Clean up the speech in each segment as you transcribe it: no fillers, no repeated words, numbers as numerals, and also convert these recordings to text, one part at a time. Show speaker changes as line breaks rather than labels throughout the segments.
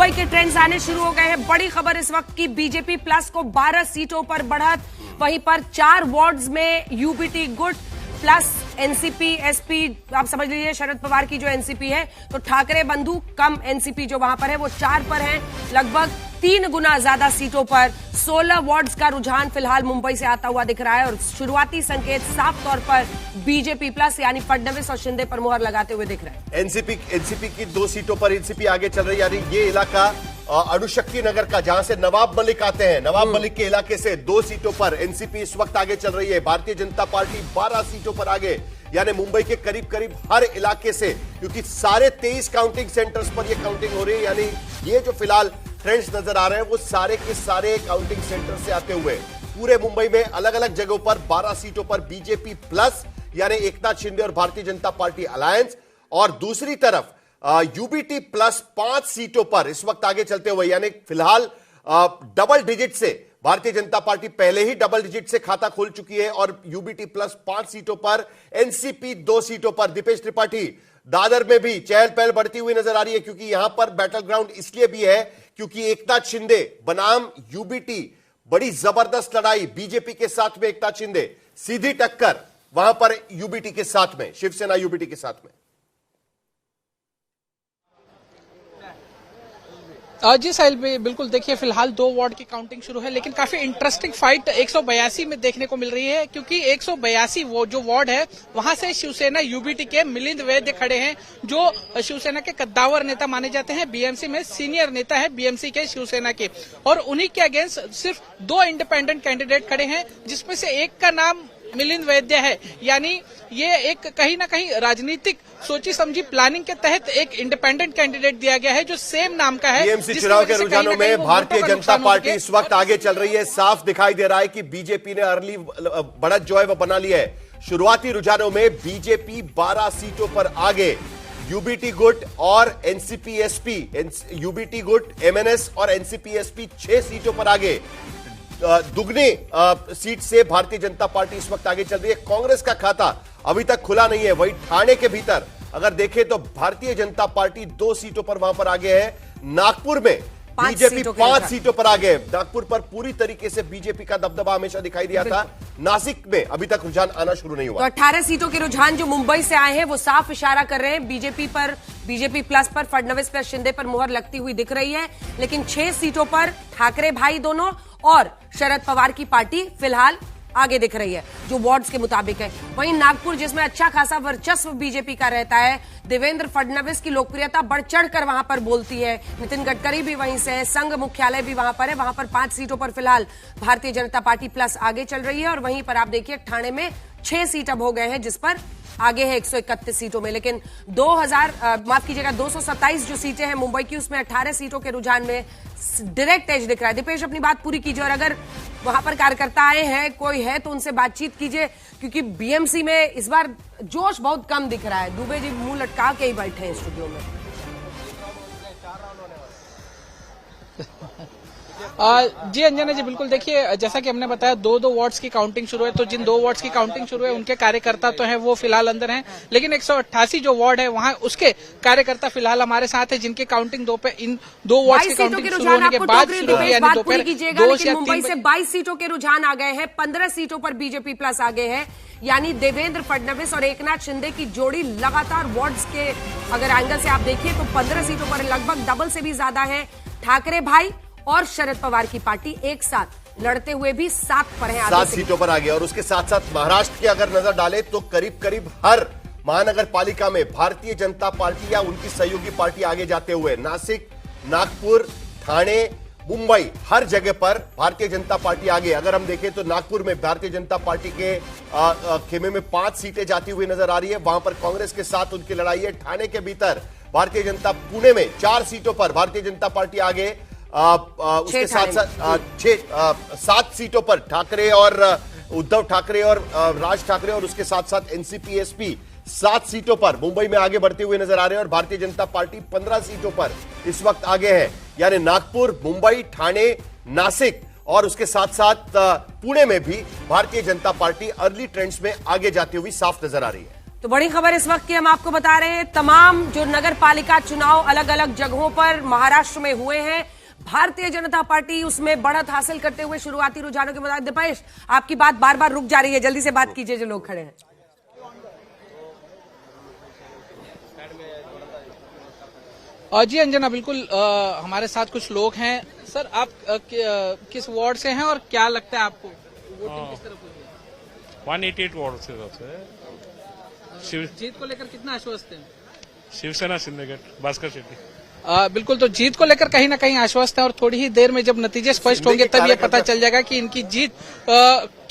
मुंबई के ट्रेंड्स आने शुरू हो गए हैं। बड़ी खबर इस वक्त की, बीजेपी प्लस को 12 सीटों पर बढ़त, वहीं पर 4 वार्ड्स में यूबीटी गुट प्लस एनसीपी एसपी, आप समझ लीजिए शरद पवार की जो एनसीपी है, तो ठाकरे बंधु कम एनसीपी जो वहां पर है वो 4 पर है। लगभग 3 गुना ज्यादा सीटों पर 16 वार्ड्स का रुझान फिलहाल मुंबई से आता हुआ दिख रहा है और शुरुआती संकेत साफ तौर पर बीजेपी प्लस यानी फडणवीस और शिंदे पर मुहर लगाते हुए दिख रहे हैं।
एनसीपी की 2 सीटों पर एनसीपी आगे चल रही है, यानी ये इलाका अणुशक्ति नगर का जहां से नवाब मलिक आते हैं, नवाब मलिक के इलाके से 2 सीटों पर एनसीपी इस वक्त आगे चल रही है। भारतीय जनता पार्टी 12 सीटों पर आगे, यानी मुंबई के करीब करीब हर इलाके से, क्योंकि सारे 23 काउंटिंग सेंटर्स पर यह काउंटिंग हो रही है, यानी ये जो फिलहाल ट्रेंड्स नजर आ रहे हैं वो सारे के सारे काउंटिंग सेंटर से आते हुए पूरे मुंबई में अलग अलग जगहों पर 12 सीटों पर बीजेपी प्लस यानी एकनाथ शिंदे और भारतीय जनता पार्टी अलायंस, और दूसरी तरफ यूबीटी प्लस 5 सीटों पर इस वक्त आगे चलते हुए, यानी फिलहाल डबल डिजिट से भारतीय जनता पार्टी पहले ही डबल डिजिट से खाता खोल चुकी है और यूबीटी प्लस 5 सीटों पर, एनसीपी 2 सीटों पर। दीपेश त्रिपाठी, दादर में भी चहल पहल बढ़ती हुई नजर आ रही है, क्योंकि यहां पर बैटल ग्राउंड इसलिए भी है क्योंकि एकनाथ शिंदे बनाम यूबीटी, बड़ी जबरदस्त लड़ाई बीजेपी के साथ में एकनाथ शिंदे, सीधी टक्कर वहां पर यूबीटी के साथ में, शिवसेना यूबीटी के साथ में।
जी साहिल, बिल्कुल देखिए फिलहाल 2 वार्ड की काउंटिंग शुरू है, लेकिन काफी इंटरेस्टिंग फाइट 182 में देखने को मिल रही है, क्योंकि 182 वो जो वार्ड है वहां से शिवसेना यूबीटी के मिलिंद वैद्य खड़े हैं, जो शिवसेना के कद्दावर नेता माने जाते हैं, बीएमसी में सीनियर नेता है बीएमसी के शिवसेना के, और उन्हीं के अगेंस्ट सिर्फ 2 इंडिपेंडेंट कैंडिडेट खड़े हैं, जिसमें से एक का नाम मिलिंद वैद्य है। यानी ये एक कहीं ना कहीं राजनीतिक सोची समझी प्लानिंग के तहत एक इंडिपेंडेंट कैंडिडेट दिया गया है जो सेम नाम का है।
बीएमसी चुनाव के रुझानों में भारतीय जनता पार्टी इस वक्त आगे चल रही है। साफ दिखाई दे रहा है कि बीजेपी ने अर्ली बढ़त जो है वो बना ली है। शुरुआती रुझानों में बीजेपी 12 सीटों पर आगे, यूबीटी गुट और एनसीपी एसपी, यूबीटी गुट एमएनएस और एनसीपी एसपी 6 सीटों पर आगे, दुगनी सीट से भारतीय जनता पार्टी इस वक्त आगे चल रही है। कांग्रेस का खाता अभी तक खुला नहीं है। वही ठाणे के भीतर अगर देखें तो भारतीय जनता पार्टी 2 सीटों पर वहां पर आगे है। नागपुर में बीजेपी 5 सीटों पर आगे है। नागपुर पर पूरी तरीके से बीजेपी का दबदबा हमेशा दिखाई दिया था। नासिक में अभी तक रुझान आना शुरू नहीं हुआ।
तो 18 सीटों के रुझान जो मुंबई से आए हैं वो साफ इशारा कर रहे हैं बीजेपी पर, बीजेपी प्लस पर, फडणवीस प्लस शिंदे पर मुहर लगती हुई दिख रही है। लेकिन 6 सीटों पर ठाकरे भाई दोनों और शरद पवार की पार्टी फिलहाल आगे दिख रही है, जो वार्ड्स के मुताबिक है। वहीं नागपुर, जिसमें अच्छा खासा वर्चस्व बीजेपी का रहता है, देवेंद्र फडणवीस की लोकप्रियता बढ़ चढ़कर वहां पर बोलती है। नितिन गडकरी भी वहीं से है, संघ मुख्यालय भी वहां पर है। वहां पर 5 सीटों पर फिलहाल भारतीय जनता पार्टी प्लस आगे चल रही है और वहीं पर आप देखिए ठाणे में 6 सीट अब हो गए हैं, जिस पर आगे है 131 सीटों में। लेकिन 227 जो सीटें हैं मुंबई की, उसमें 18 सीटों के रुझान में डायरेक्ट एज दिख रहा है। दीपेश, अपनी बात पूरी कीजिए और अगर वहां पर कार्यकर्ता आए हैं, कोई है तो उनसे बातचीत कीजिए, क्योंकि बीएमसी में इस बार जोश बहुत कम दिख रहा है। दुबे जी मुंह लटका के ही बैठे हैं स्टूडियो में।
जी अंजना जी, बिल्कुल देखिए जैसा कि हमने बताया 2 वार्ड्स की काउंटिंग शुरू है, तो जिन 2 वार्ड्स की काउंटिंग शुरू है उनके कार्यकर्ता तो हैं वो फिलहाल अंदर हैं, लेकिन 188 जो वार्ड है वहां उसके कार्यकर्ता फिलहाल हमारे साथ है, जिनकी काउंटिंग इन 2 वार्ड्स की काउंटिंग शुरू होने के बाद शुरू हुई, यानी दोपहर 2 या 3
मुंबई से 22 सीटों के रुझान आ गए हैं, 15 सीटों पर बीजेपी प्लस आगे है। यानी देवेंद्र फडणवीस और एकनाथ शिंदे की जोड़ी लगातार वार्ड्स के अगर एंगल से आप देखिए तो 15 सीटों पर लगभग डबल से भी ज्यादा है। ठाकरे भाई और शरद पवार की पार्टी एक साथ लड़ते हुए भी 7 पर है,
7 सीटों पर आगे। और उसके साथ साथ महाराष्ट्र की अगर नजर डाले तो करीब करीब हर महानगर पालिका में भारतीय जनता पार्टी या उनकी सहयोगी पार्टी आगे जाते हुए, नासिक, नागपुर, ठाणे, मुंबई, हर जगह पर भारतीय जनता पार्टी आगे। अगर हम देखें तो नागपुर में भारतीय जनता पार्टी के खेमे में 5 सीटें जाती हुई नजर आ रही है, वहां पर कांग्रेस के साथ उनकी लड़ाई है। ठाणे के भीतर भारतीय जनता, पुणे में 4 सीटों पर भारतीय जनता पार्टी आगे, उसके साथ साथ 7 सीटों पर ठाकरे और उद्धव ठाकरे और राज ठाकरे, और उसके साथ साथ एनसीपी एसपी 7 सीटों पर मुंबई में आगे बढ़ते हुए नजर आ रहे हैं। और भारतीय जनता पार्टी 15 सीटों पर इस वक्त आगे है, यानी नागपुर, मुंबई, ठाणे, नासिक और उसके साथ साथ पुणे में भी Bharatiya Janata party early trends में आगे जाती हुई साफ नजर आ रही है।
तो बड़ी खबर इस वक्त की हम आपको बता रहे हैं, तमाम जो नगर पालिका चुनाव अलग अलग जगहों पर महाराष्ट्र में हुए हैं, भारतीय जनता पार्टी उसमें बढ़त हासिल करते हुए शुरुआती रुझानों के मुताबिक। दीपेश, आपकी बात बार बार रुक जा रही है, जल्दी से बात कीजिए जो लोग खड़े हैं।
जी अंजना, बिल्कुल हमारे साथ कुछ लोग हैं। सर, आप किस वार्ड से हैं और क्या लगता है आपको वोटिंग किस तरफ हुई है?
188 वार्ड से
जीत को लेकर कितना आश्वस्त हैं?
शिवसेना सिंधीगढ़ भास्कर शेट्टी।
बिल्कुल, तो जीत को लेकर कहीं ना कहीं आश्वस्त है और थोड़ी ही देर में जब नतीजे स्पष्ट होंगे तब ये पता चल जाएगा कि इनकी जीत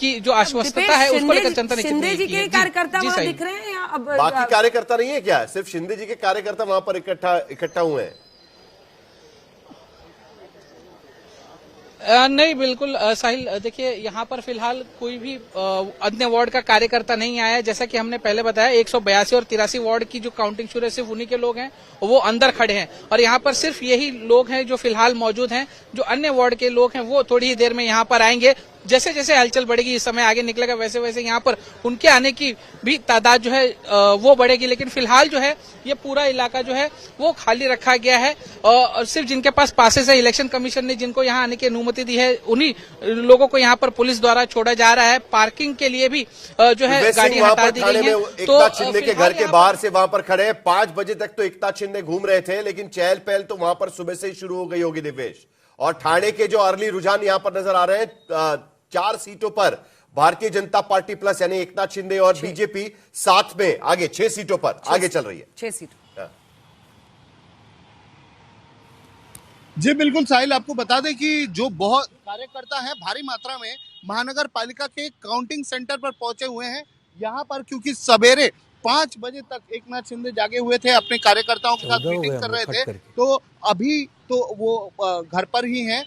की जो आश्वस्तता है उसको लेकर जनता ने
शिंदे जी के कार्यकर्ता वहां दिख रहे हैं या अब
बाकी कार्यकर्ता नहीं है क्या? सिर्फ शिंदे जी के कार्यकर्ता वहां पर इकट्ठा हुए हैं?
नहीं, बिल्कुल साहिल, देखिए यहाँ पर फिलहाल कोई भी अन्य वार्ड का कार्यकर्ता नहीं आया है। जैसा कि हमने पहले बताया, 182 और 83 वार्ड की जो काउंटिंग शुरू है सिर्फ उन्हीं के लोग हैं, वो अंदर खड़े हैं और यहाँ पर सिर्फ यही लोग हैं जो फिलहाल मौजूद हैं। जो अन्य वार्ड के लोग हैं वो थोड़ी ही देर में यहाँ पर आएंगे। जैसे जैसे हलचल बढ़ेगी, इस समय आगे निकलेगा, वैसे वैसे यहाँ पर उनके आने की भी तादाद जो है वो बढ़ेगी। लेकिन फिलहाल जो है ये पूरा इलाका जो है वो खाली रखा गया है और सिर्फ जिनके पास पासेस है, इलेक्शन कमीशन ने जिनको यहाँ आने की अनुमति दी है, उन्हीं लोगों को यहाँ पर पुलिस द्वारा छोड़ा जा रहा है। पार्किंग के लिए भी जो है गाड़ियां हटा दी गई है।
एकता शिंदे के घर के बाहर से वहां पर खड़े हैं। 5 बजे तक तो एकता शिंदे घूम रहे थे, लेकिन चहल पहल तो वहां पर सुबह से ही शुरू हो गई होगी दिवेश। और ठाणे के जो अर्ली रुझान यहां पर नजर आ रहे हैं, 4 सीटों पर भारतीय जनता पार्टी प्लस यानी एकनाथ शिंदे और बीजेपी साथ में आगे 6 सीटों पर आगे चल रही है।
6 सीट।
जी बिल्कुल साहिल, आपको बता दें कि जो बहुत कार्यकर्ता हैं भारी मात्रा में महानगर पालिका के काउंटिंग सेंटर पर पहुंचे हुए हैं। यहाँ पर क्योंकि सवेरे 5 बजे तक एकनाथ शिंदे जागे हुए थे, अपने कार्यकर्ताओं के साथ मीटिंग कर रहे थे, तो अभी तो वो घर पर ही हैं